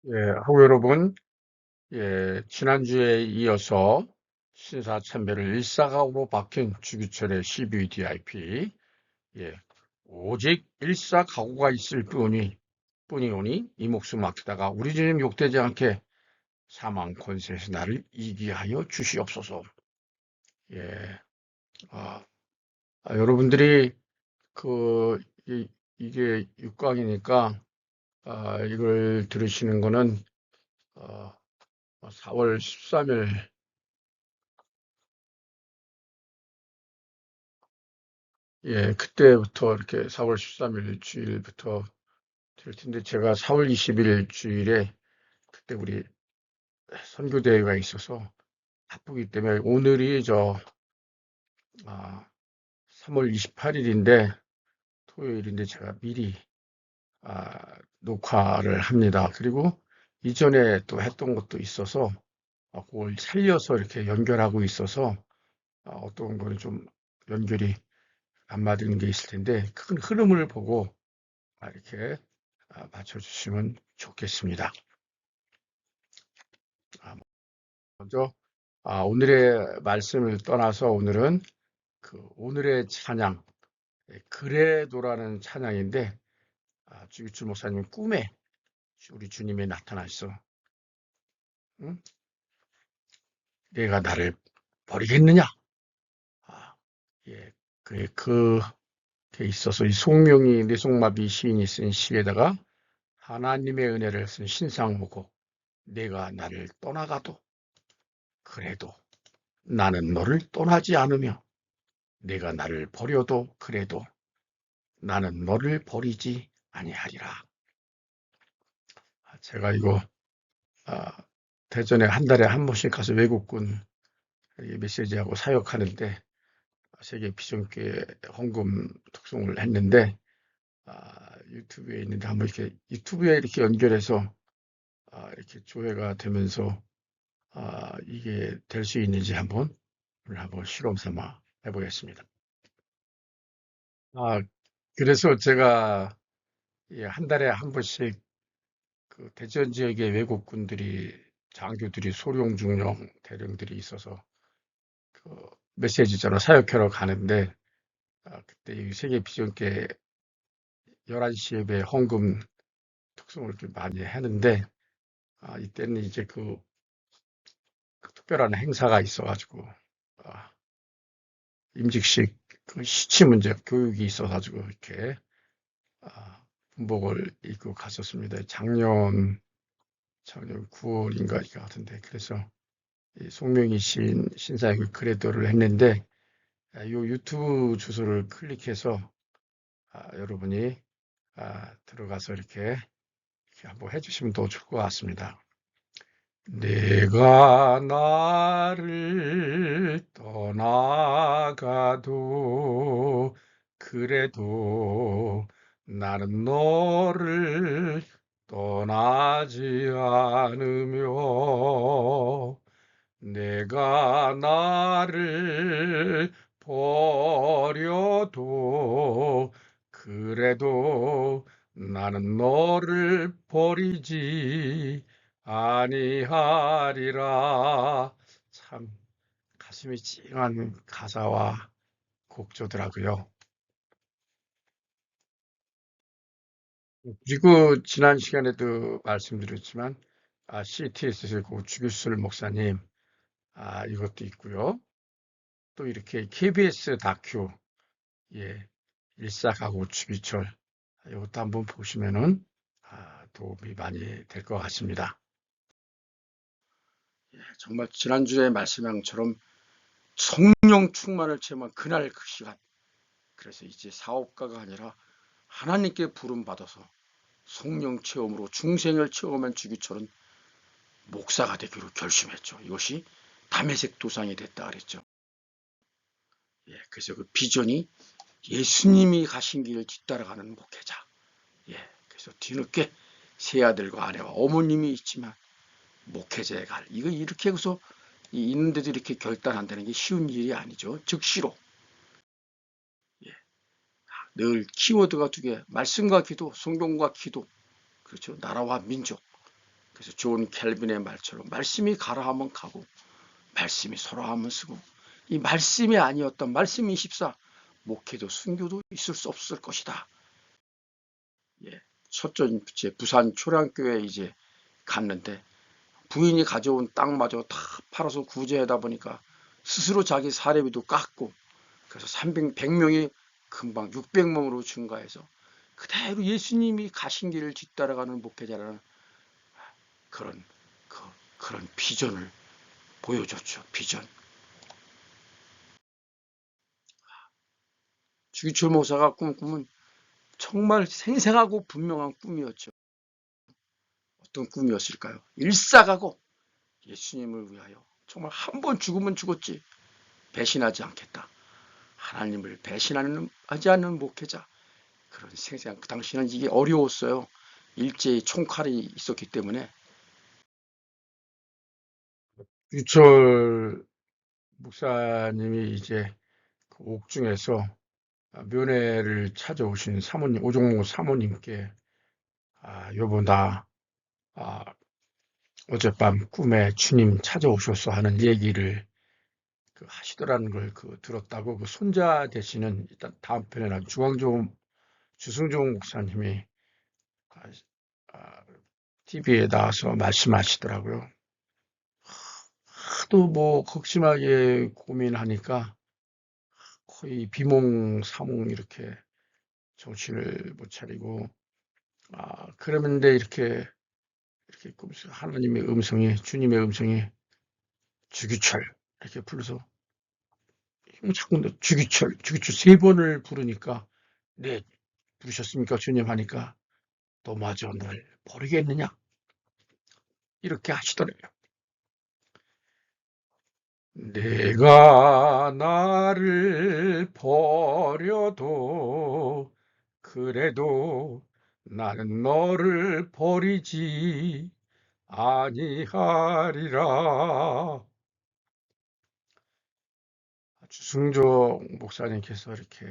하고 여러분, 지난주에 이어서 신사참배를 일사각오로 박힌 주기철의 CVDIP, 오직 일사각오가 있을 뿐이오니 이 목숨 아끼다가 우리 주님 욕되지 않게 사망 권세에서 나를 이기게 하여 주시옵소서. 예, 아, 여러분들이 그 이게 6강이니까 이걸 들으시는 거는 4월 13일 그때부터 이렇게 4월 13일 주일부터 될 텐데 제가 4월 20일 주일에 그때 우리 선교대회가 있어서 바쁘기 때문에 오늘이 3월 28일인데 토요일인데 제가 미리 아, 녹화를 합니다. 그리고 이전에 또 했던 것도 있어서 그걸 살려서 이렇게 연결하고 있어서 어떤 거는 좀 연결이 안 맞는 게 있을 텐데 큰 흐름을 보고 이렇게 맞춰주시면 좋겠습니다. 아, 먼저 오늘의 말씀을 떠나서 오늘은 오늘의 찬양, 그래도라는 찬양인데 주기철 목사님 꿈에 우리 주님이 나타나셔서 응? 내가 나를 버리겠느냐? 아, 예, 그게 있어서 이 송명이 뇌송마비 시인이 쓴 시에다가 하나님의 은혜를 쓴 신상호곡 내가 나를 떠나가도 그래도 나는 너를 떠나지 않으며 내가 나를 버려도 그래도 나는 너를 버리지 아니하리라. 제가 이거 아, 대전에 한 달에 한 번씩 가서 외국군 메시지하고 사역하는데 세계 비전교회 헌금 특송을 했는데 유튜브에 있는데 한번 이렇게 유튜브에 이렇게 연결해서 이렇게 조회가 되면서 이게 될 수 있는지 오늘 한번 실험 삼아 해보겠습니다. 그래서 제가 한 달에 한 번씩 그 대전 지역의 외국군들이 장교들이 소령, 중령, 대령들이 있어서 그 메시지전을 사역하러 가는데 그때 이 세계 비전교회 11시 예배 헌금 특송을 좀 많이 하는데 이때는 이제 그 특별한 행사가 있어가지고 아, 임직식 그 시치 문제 교육이 있어가지고 이렇게 군복을 입고 갔었습니다. 작년 9월인가 이거 같은데 그래서 이 송명희 시인 신사의 그 그래도를 했는데 이 유튜브 주소를 클릭해서 여러분이 들어가서 이렇게 한번 해주시면 더 좋을 것 같습니다. 내가 나를 떠나가도 그래도 나는 너를 떠나지 않으며 내가 나를 버려도 그래도 나는 너를 버리지 아니하리라. 참 가슴이 찡한 가사와 곡조더라고요. 그리고 지난 시간에도 말씀드렸지만 CTS의 그 주기술 목사님 이것도 있고요. 또 이렇게 KBS 다큐 일사가구 주기철 이것도 한번 보시면은 도움이 많이 될 것 같습니다. 정말 지난주에 말씀처럼 성령 충만을 체험한 그날 그 시간 그래서 이제 사업가가 아니라 하나님께 부름받아서 성령 체험으로 중생을 체험한 주기철은 목사가 되기로 결심했죠. 이것이 담에색 도상이 됐다 그랬죠. 그래서 그 비전이 예수님이 가신 길을 뒤따라가는 목회자. 그래서 뒤늦게 세 아들과 아내와 어머님이 있지만 목회자에 갈. 이거 이렇게 해서 있는데도 이렇게 결단한다는 게 쉬운 일이 아니죠. 즉시로. 늘 키워드가 두 개. 말씀과 기도, 성경과 기도. 그렇죠. 나라와 민족. 그래서 존 켈빈의 말처럼 말씀이 가라 하면 가고 말씀이 서라 하면 쓰고, 이 말씀이 아니었던 말씀 24, 목회도 순교도 있을 수 없을 것이다. 예, 첫째 부산 초량교회에 이제 갔는데 부인이 가져온 땅마저 다 팔아서 구제하다 보니까 스스로 자기 사례비도 깎고, 그래서 100명이 금방 600명으로 증가해서 그대로 예수님이 가신 길을 뒤따라가는 목회자라는 그런 그런 비전을 보여줬죠. 비전. 주기철 목사가 꿈은 정말 생생하고 분명한 꿈이었죠. 어떤 꿈이었을까요? 일사가고 예수님을 위하여 정말 한 번 죽으면 죽었지 배신하지 않겠다. 하나님을 배신하지 않는 목회자. 그런 생생한, 그 당시는 이게 어려웠어요. 일제히 총칼이 있었기 때문에. 유철 목사님이 이제 그 옥중에서 면회를 찾아오신 사모님, 오종모 사모님께, 여보, 나, 어젯밤 꿈에 주님 찾아오셔서 하는 얘기를 하시더라는 걸 들었다고, 그 손자 되시는, 일단 다음 편에 나 주승종 목사님이 TV에 나와서 말씀하시더라고요. 하도 뭐 극심하게 고민하니까 거의 비몽사몽 이렇게 정신을 못 차리고, 그러는데 이렇게 하나님의 음성이, 주님의 음성이 주기철 이렇게 불러서, 자꾸 주기철 세 번을 부르니까, 네, 부르셨습니까 주님 하니까, 너 마저 널 버리겠느냐 이렇게 하시더래요. 내가 나를 버려도 그래도 나는 너를 버리지 아니하리라. 주승조 목사님께서 이렇게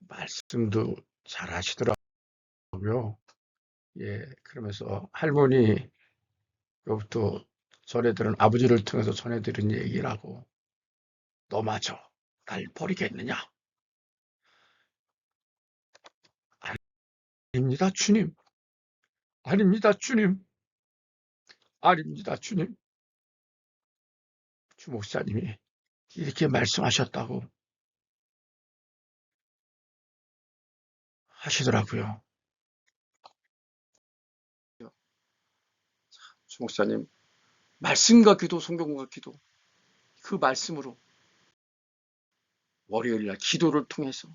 말씀도 잘 하시더라고요. 예, 그러면서 할머니 로부터 전해들은, 아버지를 통해서 전해들은 얘기라고, 너마저 날 버리겠느냐? 아닙니다, 주님. 아닙니다, 주님. 아닙니다, 주님. 주 목사님이 이렇게 말씀하셨다고 하시더라고요. 주 목사님, 말씀과 기도, 성경과 기도, 그 말씀으로 월요일날 기도를 통해서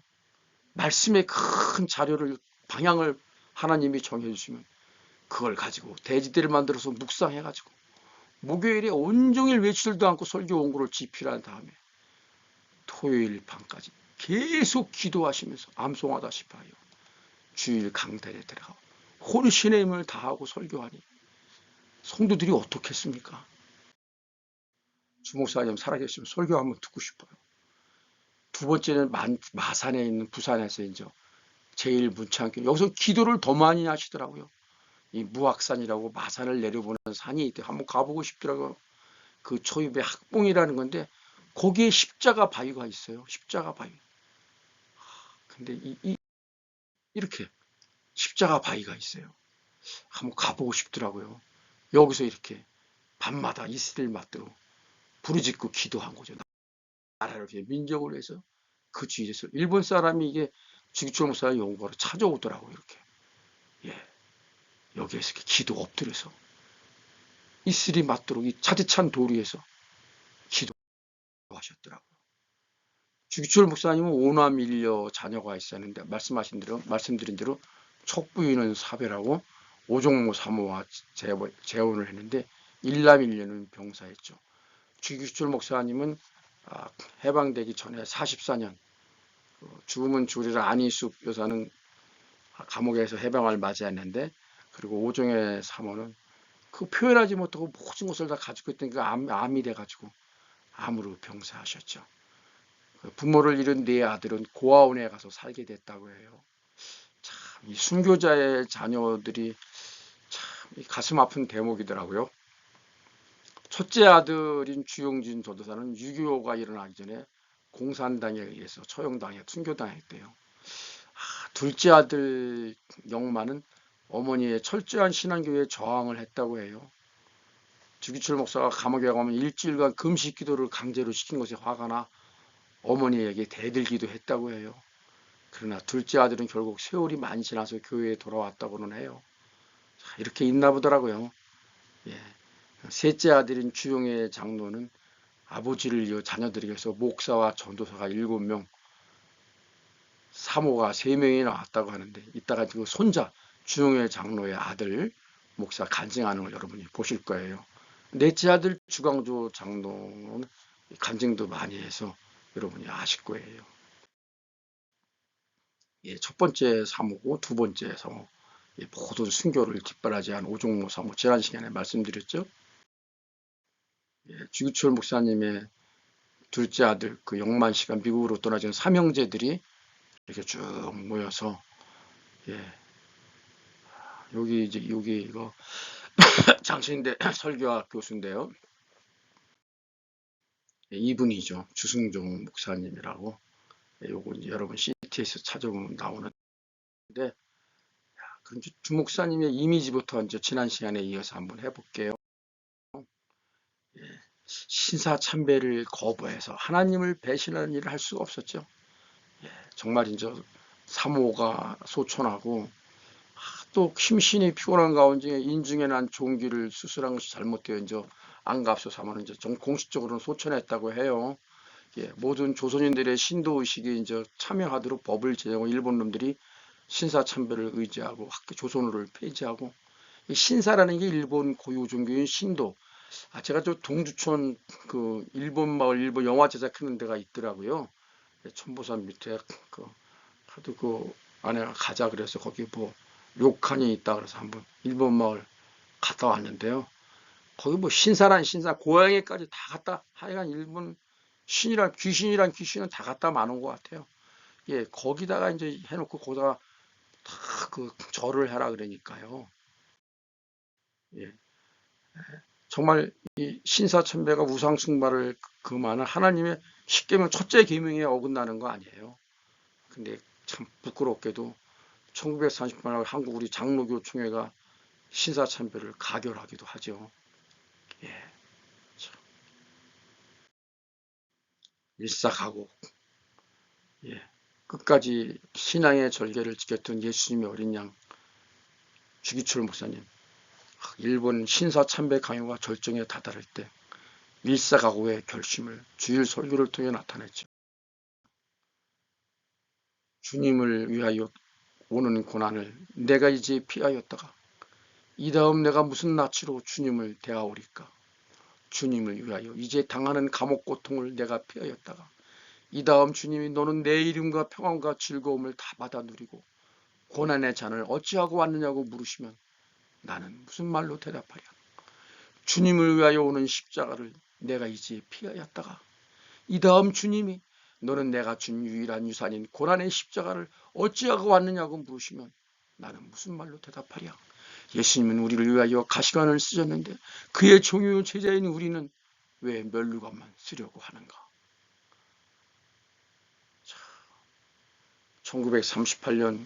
말씀의 큰 자료를, 방향을 하나님이 정해주시면 그걸 가지고 대지대를 만들어서 묵상해가지고 목요일에 온종일 외출도 않고 설교 원고를 집필한 다음에 토요일 밤까지 계속 기도하시면서 암송하다시피 하여 주일 강단에 들어가 혼신의 힘을 다하고 설교하니 성도들이 어떻겠습니까? 주목사님 살아계시면 설교 한번 듣고 싶어요. 두 번째는 마산에 있는, 부산에서 이제 제일 문창교, 여기서 기도를 더 많이 하시더라고요. 이 무악산이라고 마산을 내려보는 산이 있대. 한번 가보고 싶더라고요. 그 초입에 학봉이라는 건데 거기에 십자가 바위가 있어요. 십자가 바위. 근데 이렇게 십자가 바위가 있어요. 한번 가보고 싶더라고요. 여기서 이렇게 밤마다 이슬을 맞도록 부르짖고 기도한 거죠. 나라를 위해, 민족을 위해서. 그 주위에서 일본 사람이 이게 주기철 목사의 연구하러 찾아오더라고요. 이렇게. 예, 여기에서 이렇게 기도 엎드려서 이슬이 맞도록 이 차디찬 돌 위에서 기도하셨더라고요. 주기철 목사님은 오남 일녀 자녀가 있었는데, 말씀드린 대로 척부인은 사별하고 오종모 사모와 재혼을 했는데 일남 일녀는 병사했죠. 주기철 목사님은 해방되기 전에 44년, 죽음은 주리라 안희숙 여사는 감옥에서 해방을 맞이했는데, 그리고 오종의 사모는 그 표현하지 못하고 모든 것을 다 가지고 있던 그 암이 돼가지고 암으로 병사하셨죠. 부모를 잃은 네 아들은 고아원에 가서 살게 됐다고 해요. 참, 이 순교자의 자녀들이 참 가슴 아픈 대목이더라고요. 첫째 아들인 주용진 전도사는 6.25가 일어나기 전에 공산당에 의해서 처형당해 순교당했대요. 둘째 아들 영만은 어머니의 철저한 신앙교회에 저항을 했다고 해요. 주기철 목사가 감옥에 가면 일주일간 금식 기도를 강제로 시킨 것에 화가 나 어머니에게 대들기도 했다고 해요. 그러나 둘째 아들은 결국 세월이 많이 지나서 교회에 돌아왔다고는 해요. 이렇게 있나 보더라고요. 예. 셋째 아들인 주용의 장로는 아버지를 이어 자녀들에게서 목사와 전도사가 7명, 사모가 3명이 나왔다고 하는데, 이따가 그 손자 주용의 장로의 아들 목사 간증하는 걸 여러분이 보실 거예요. 넷째 아들 주강조 장로는 간증도 많이 해서 여러분이 아실 거예요. 예, 첫 번째 사모고 두 번째 사모, 모든 순교를 뒷바라지한 오종모 사모, 지난 시간에 말씀드렸죠. 예, 주기철 목사님의 둘째 아들 그 영만 씨가 미국으로 떠나진 삼형제들이 이렇게 쭉 모여서, 예, 여기 이거 장신대 설교학 교수인데요. 예, 이분이죠. 주승종 목사님이라고. 예, 요거 이제 여러분 CT에서 찾아보면 나오는데, 그럼 주 목사님의 이미지부터 이제 지난 시간에 이어서 한번 해볼게요. 예, 신사참배를 거부해서 하나님을 배신하는 일을 할 수가 없었죠. 예, 정말 이제 사모가 소천하고 또 심신이 피곤한 가운데 인중에 난 종기를 수술한 것이 잘못되어 이제 안갑수사모는 이제 공식적으로는 소천했다고 해요. 예, 모든 조선인들의 신도 의식이 이제 참여하도록 법을 제정하고 일본 놈들이 신사참배를 의지하고 학교 조선어를 폐지하고, 이 신사라는 게 일본 고유 종교인 신도. 제가 저 동주촌 그 일본 마을 일본 영화 제작하는 데가 있더라고요. 천보산 밑에 그 하도 그 아내가 가자 그래서 거기 뭐 료칸이 있다 그래서 한번 일본 마을 갔다 왔는데요. 거기 뭐 신사란 신사 고향에까지 다 갔다, 하여간 일본 신이란 귀신은 다 갖다 마는 것 같아요. 예, 거기다가 이제 해놓고 거기다가 다 그 절을 하라 그러니까요. 예, 정말 이 신사참배가 우상숭배를 금하는 하나님의 십계명 첫째 계명에 어긋나는 거 아니에요. 근데 참 부끄럽게도 1938년 한국 우리 장로교총회가 신사참배를 가결하기도 하죠. 예, 참, 일사가고, 예, 끝까지 신앙의 절개를 지켰던 예수님의 어린 양 주기철 목사님, 일본 신사참배 강요가 절정에 다다를 때 일사각오의 결심을 주일 설교를 통해 나타냈죠. 주님을 위하여 오는 고난을 내가 이제 피하였다가 이 다음 내가 무슨 낯으로 주님을 대하오리까. 주님을 위하여 이제 당하는 감옥 고통을 내가 피하였다가 이 다음 주님이 너는 내 이름과 평안과 즐거움을 다 받아 누리고 고난의 잔을 어찌하고 왔느냐고 물으시면 나는 무슨 말로 대답하랴. 주님을 위하여 오는 십자가를 내가 이제 피하였다가 이 다음 주님이 너는 내가 준 유일한 유산인 고난의 십자가를 어찌하고 왔느냐고 물으시면 나는 무슨 말로 대답하랴. 예수님은 우리를 위하여 가시관을 쓰셨는데 그의 종유 제자인 우리는 왜 면류관만 쓰려고 하는가. 1938년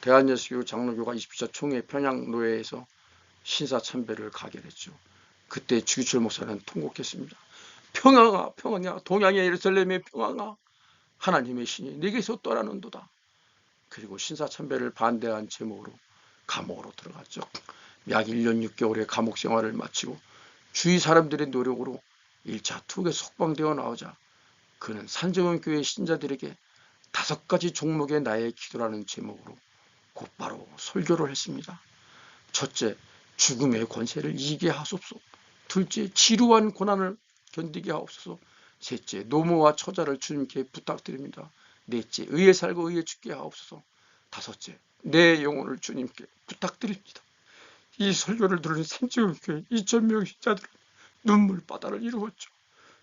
대한예수교 장로교가 20차 총회 평양노회에서 신사참배를 가결했죠. 그때 주기철 목사는 통곡했습니다. 평양아, 평양아, 동양의 예루살렘의 평양아, 하나님의 신이 내게서 떠나는도다. 그리고 신사참배를 반대한 제목으로 감옥으로 들어갔죠. 약 1년 6개월의 감옥 생활을 마치고 주위 사람들의 노력으로 1차 투옥에 석방되어 나오자 그는 산정원교회 신자들에게 5가지 종목의 나의 기도라는 제목으로 곧바로 설교를 했습니다. 첫째, 죽음의 권세를 이기게 하소서. 둘째, 지루한 고난을 견디게 하옵소서. 셋째, 노모와 처자를 주님께 부탁드립니다. 넷째, 의에 살고 의에 죽게 하옵소서. 다섯째, 내 영혼을 주님께 부탁드립니다. 이 설교를 들은 산지교회 2,000명 신자들은 눈물바다를 이루었죠.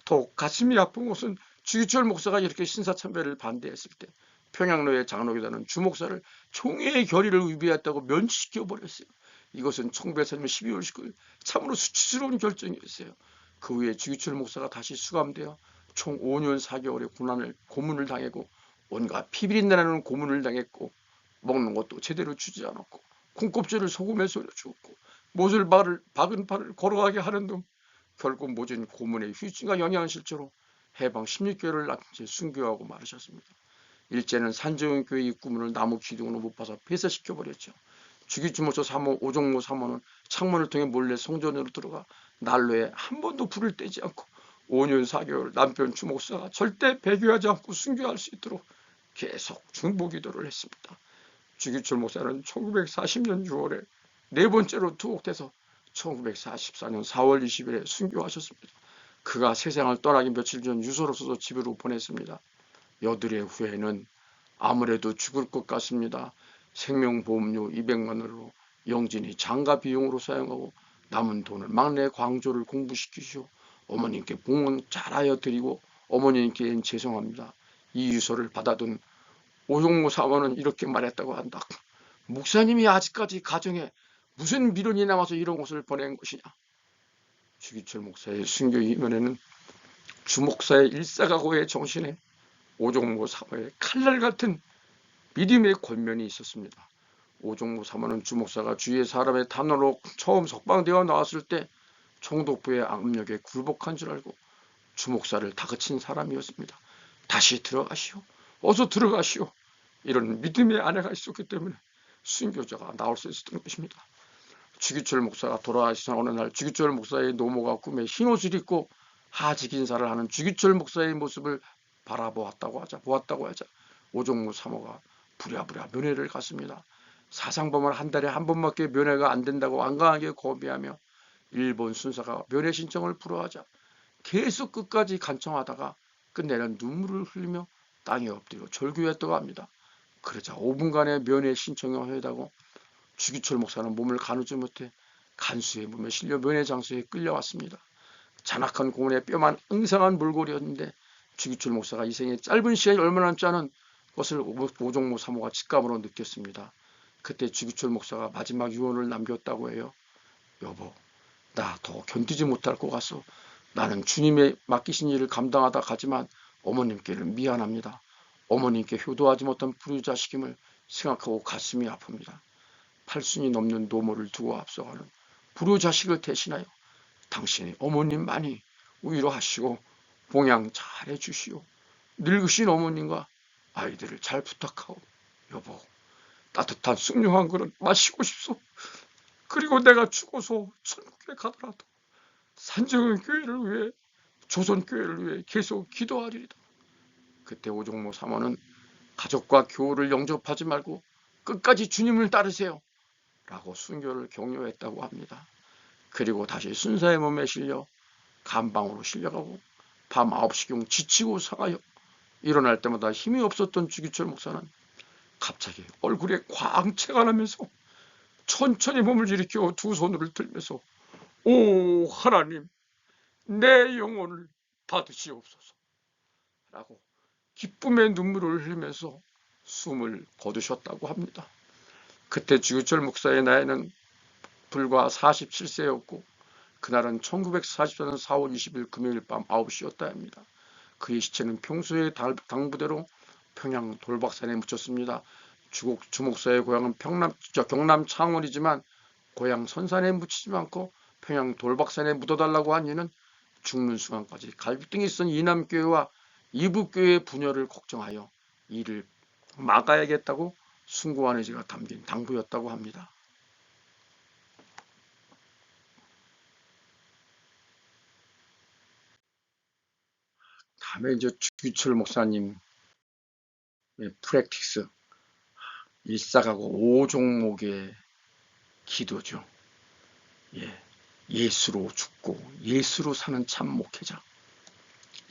더욱 가슴이 아픈 것은 주기철 목사가 이렇게 신사참배를 반대했을 때 평양로의 장로교단은 주 목사를 총회의 결의를 위배했다고 면치시켜버렸어요. 이것은 1940년 12월 19일 참으로 수치스러운 결정이었어요. 그 후에 주기철 목사가 다시 수감되어 총 5년 4개월의 고문을 당했고 온갖 피비린내 나는 고문을 당했고 먹는 것도 제대로 주지 않았고 콩껍질을 소금에 졸여 주었고 못을 박은 발을 걸어가게 하는 등 결국 모진 고문의 후유증과 영양실조로 해방 16개월을 남긴 채 순교하고 말으셨습니다. 일제는 산정교회 입구문을 나무 기둥으로 못 봐서 폐쇄시켜버렸죠. 주기주목사 사모 오종모 사모는 창문을 통해 몰래 성전으로 들어가 난로에 한 번도 불을 떼지 않고 5년 4개월 남편 주목사가 절대 배교하지 않고 순교할 수 있도록 계속 중보기도를 했습니다. 주기철 목사는 1940년 6월에 네 번째로 투옥돼서 1944년 4월 20일에 순교하셨습니다. 그가 세상을 떠나기 며칠 전 유서로 써서 집으로 보냈습니다. 여들의 후회는 아무래도 죽을 것 같습니다. 생명보험료 200만원으로 영진이 장가 비용으로 사용하고 남은 돈을 막내 광조를 공부시키시오. 어머님께 봉헌 잘하여 드리고 어머님께는 죄송합니다. 이 유서를 받아둔 오종모 사모는 이렇게 말했다고 한다. 목사님이 아직까지 가정에 무슨 미련이 남아서 이런 것을 보낸 것이냐. 주기철 목사의 순교 이면에는 주목사의 일사각오의 정신에 오종모 사모의 칼날 같은 믿음의 권면이 있었습니다. 오종모 사모는 주목사가 주위의 사람의 탄원으로 처음 석방되어 나왔을 때 총독부의 압력에 굴복한 줄 알고 주목사를 다그친 사람이었습니다. 다시 들어가시오. 어서 들어가시오. 이런 믿음의 아내가 있었기 때문에 순교자가 나올 수 있었던 것입니다. 주기철 목사가 돌아가시던 어느 날 주기철 목사의 노모가 꿈에 흰옷을 입고 하직 인사를 하는 주기철 목사의 모습을 보았다고 하자 오종모 사모가 부랴부랴 면회를 갔습니다. 사상범은 한 달에 한 번밖에 면회가 안 된다고 완강하게 고비하며 일본 순사가 면회 신청을 불허하자 계속 끝까지 간청하다가 끝내는 눈물을 흘리며 땅에 엎드려 절규했다고 합니다. 그러자 5분간의 면회 신청이 허회다고 주기철 목사는 몸을 가누지 못해 간수의 몸에 실려 면회 장소에 끌려왔습니다. 잔악한 고문에 뼈만 앙상한 몰골이었는데 주기철 목사가 이 생에 짧은 시간이 얼마나 남지 않은 것을 오종모 사모가 직감으로 느꼈습니다. 그때 주기철 목사가 마지막 유언을 남겼다고 해요. 여보, 나 더 견디지 못할 것 같소. 나는 주님의 맡기신 일을 감당하다 가지만 어머님께는 미안합니다. 어머님께 효도하지 못한 불효자식임을 생각하고 가슴이 아픕니다. 8순이 넘는 노모를 두고 앞서가는 불효자식을 대신하여 당신의 어머님만이 위로하시고 봉양 잘해 주시오. 늙으신 어머님과 아이들을 잘 부탁하오. 여보, 따뜻한 숭늉한 그릇 마시고 싶소. 그리고 내가 죽어서 천국에 가더라도 산정은 교회를 위해 조선교회를 위해 계속 기도하리이다. 그때 오종모 사모는 가족과 교우를 영접하지 말고 끝까지 주님을 따르세요 라고 순교를 격려했다고 합니다. 그리고 다시 순사의 몸에 실려 감방으로 실려가고 밤 9시경 지치고 상하여 일어날 때마다 힘이 없었던 주기철 목사는 갑자기 얼굴에 광채가 나면서 천천히 몸을 일으켜 두 손을 들면서 오 하나님, 내 영혼을 받으시옵소서 라고 기쁨의 눈물을 흘리면서 숨을 거두셨다고 합니다. 그때 주기철 목사의 나이는 불과 47세였고 그날은 1944년 4월 20일 금요일 밤 9시였다 합니다. 그의 시체는 평소의 당부대로 평양 돌박산에 묻혔습니다. 주목사의 고향은 경남 창원이지만 고향 선산에 묻히지 않고 평양 돌박산에 묻어달라고 한 이는 죽는 순간까지 갈등이 있었던 이남교회와 이북교회의 분열을 걱정하여 이를 막아야겠다고 숭고한 의지가 담긴 당부였다고 합니다. 다음에 이제 주기철 목사님의 프랙티스 일사가고 5종목의 기도죠. 예수로 죽고 예수로 사는 참 목회자.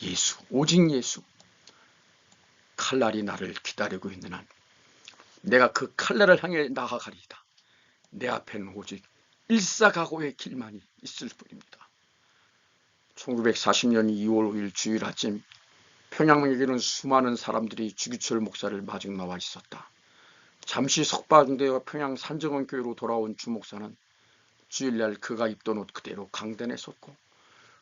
예수, 오직 예수. 칼날이 나를 기다리고 있는 한 내가 그 칼날을 향해 나아가리이다. 내 앞에는 오직 일사각오의 길만이 있을 뿐입니다. 1940년 2월 5일 주일 아침 평양에게는 수많은 사람들이 주기철 목사를 마중 나와 있었다. 잠시 석방되어 평양 산정원 교회로 돌아온 주 목사는 주일날 그가 입던 옷 그대로 강단에 섰고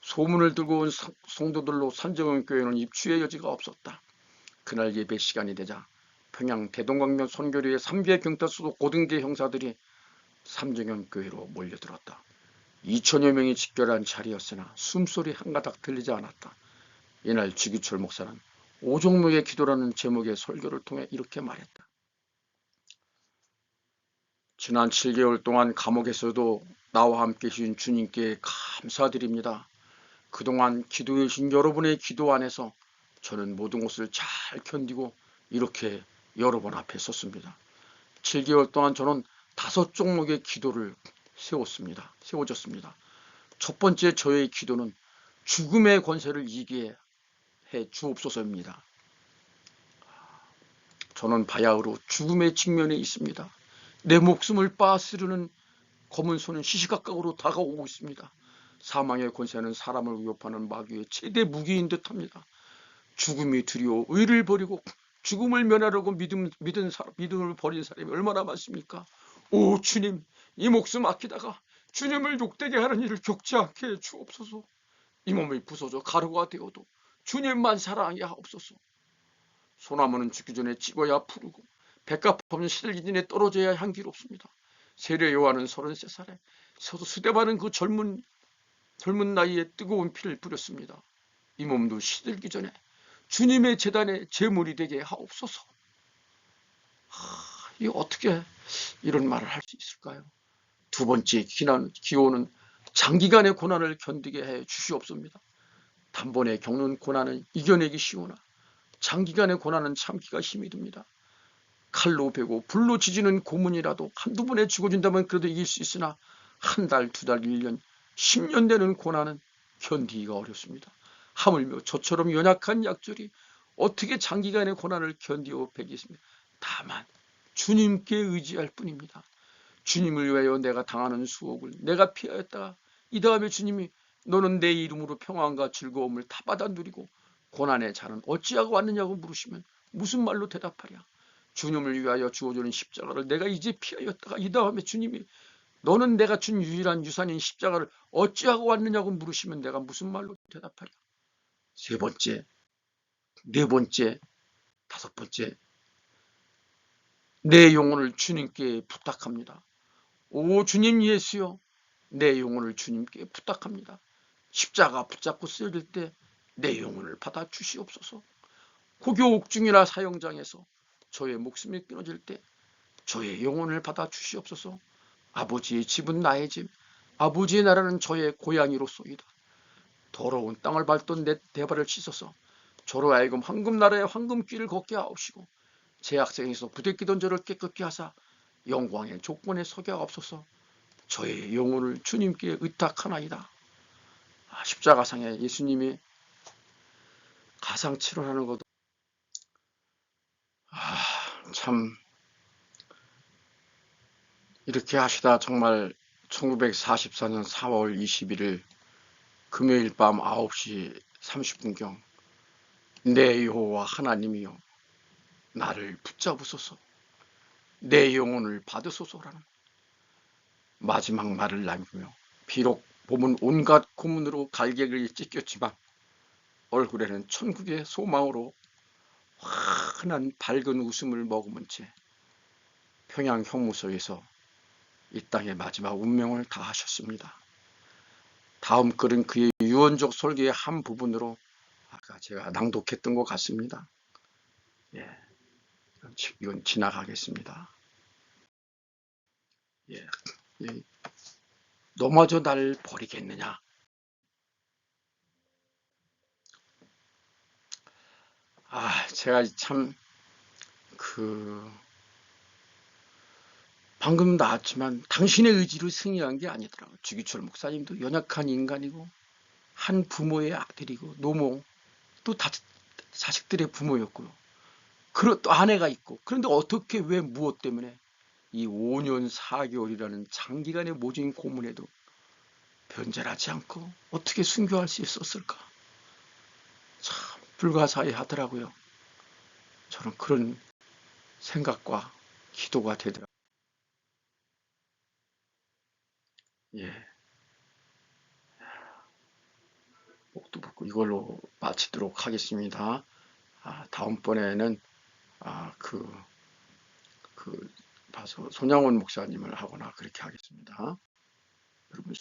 소문을 들고 온 성도들로 산정원 교회는 입추의 여지가 없었다. 그날 예배 시간이 되자 평양 대동강변 선교리의 3개 경찰서도 고등계 형사들이 삼정현 교회로 몰려들었다. 2천여 명이 집결한 자리였으나 숨소리 한가닥 들리지 않았다. 이날 주기철 목사는 오종목의 기도라는 제목의 설교를 통해 이렇게 말했다. 지난 7개월 동안 감옥에서도 나와 함께 해주신 주님께 감사드립니다. 그동안 기도해 주신 여러분의 기도 안에서 저는 모든 것을 잘 견디고 이렇게 여러분 앞에 섰습니다. 7개월 동안 저는 5종목의 기도를 세워졌습니다. 첫 번째 저의 기도는 죽음의 권세를 이기게 해 주옵소서입니다. 저는 바야흐로 죽음의 직면에 있습니다. 내 목숨을 빠스르는 검은 손은 시시각각으로 다가오고 있습니다. 사망의 권세는 사람을 위협하는 마귀의 최대 무기인 듯합니다. 죽음이 두려워 의를 버리고 죽음을 면하려고 믿음을 버린 사람이 얼마나 많습니까? 오 주님, 이 목숨 아끼다가 주님을 욕되게 하는 일을 겪지 않게 해 주옵소서. 이 몸이 부서져 가루가 되어도 주님만 사랑하게 하옵소서. 소나무는 죽기 전에 찍어야 푸르고 백합 없는 시들기진에 떨어져야 향기롭습니다. 세례 요한은 33살에 수대받은 그 젊은 나이에 뜨거운 피를 뿌렸습니다. 이 몸도 시들기 전에 주님의 제단에 제물이 되게 하옵소서. 이 어떻게 이런 말을 할 수 있을까요? 두 번째 기호는 장기간의 고난을 견디게 해 주시옵소서. 단번에 겪는 고난은 이겨내기 쉬우나 장기간의 고난은 참기가 힘이 듭니다. 칼로 베고 불로 지지는 고문이라도 한두 번에 죽어준다면 그래도 이길 수 있으나 한 달, 두 달, 1년, 10년 되는 고난은 견디기가 어렵습니다. 하물며 저처럼 연약한 약졸이 어떻게 장기간의 고난을 견디어 베겠습니까? 다만 주님께 의지할 뿐입니다. 주님을 위하여 내가 당하는 수옥을 내가 피하였다가 이 다음에 주님이 너는 내 이름으로 평안과 즐거움을 다 받아 누리고 고난의 잔은 어찌하고 왔느냐고 물으시면 무슨 말로 대답하랴? 주님을 위하여 주어주는 십자가를 내가 이제 피하였다가 이 다음에 주님이 너는 내가 준 유일한 유산인 십자가를 어찌하고 왔느냐고 물으시면 내가 무슨 말로 대답하랴? 세 번째, 네 번째, 다섯 번째, 내 영혼을 주님께 부탁합니다. 오 주님 예수여, 내 영혼을 주님께 부탁합니다. 십자가 붙잡고 쓰여질 때 내 영혼을 받아 주시옵소서. 고교 옥중이나 사형장에서 저의 목숨이 끊어질 때 저의 영혼을 받아 주시옵소서. 아버지의 집은 나의 집, 아버지의 나라는 저의 고향이로소이다. 더러운 땅을 밟던 내 대발을 씻어서 저로 하여금 황금나라의 황금길을 걷게 하옵시고 제 학생에서 부대끼던 저를 깨끗게 하사 영광의 조건에 서게 하옵소서. 저의 영혼을 주님께 의탁하나이다. 십자가상에 예수님이 가상치료하는 것도 참 이렇게 하시다 정말 1944년 4월 21일 금요일 밤 9시 30분경 내 여호와 하나님이여 나를 붙잡으소서 내 영혼을 받으소서라는 마지막 말을 남기며 비록 몸은 온갖 고문으로 갈개를 찢겼지만 얼굴에는 천국의 소망으로 환한 밝은 웃음을 머금은 채 평양 형무소에서 이 땅의 마지막 운명을 다하셨습니다. 다음 글은 그의 유언적 설계의 한 부분으로 아까 제가 낭독했던 것 같습니다. 이건 지나가겠습니다. 너마저 날 버리겠느냐? 제가 참 방금 나왔지만 당신의 의지로 승리한 게 아니더라고요. 주기철 목사님도 연약한 인간이고 한 부모의 아들이고 노모 또 자식들의 부모였고요. 또 아내가 있고 그런데 어떻게 왜 무엇 때문에 이 5년 4개월이라는 장기간의 모진 고문에도 변절하지 않고 어떻게 순교할 수 있었을까? 참 불가사의하더라고요. 저는 그런 생각과 기도가 되더라고요. 예, 목도 붙고 이걸로 마치도록 하겠습니다. 다음번에는 아, 그, 봐서 손양원 목사님을 하거나 그렇게 하겠습니다. 여러분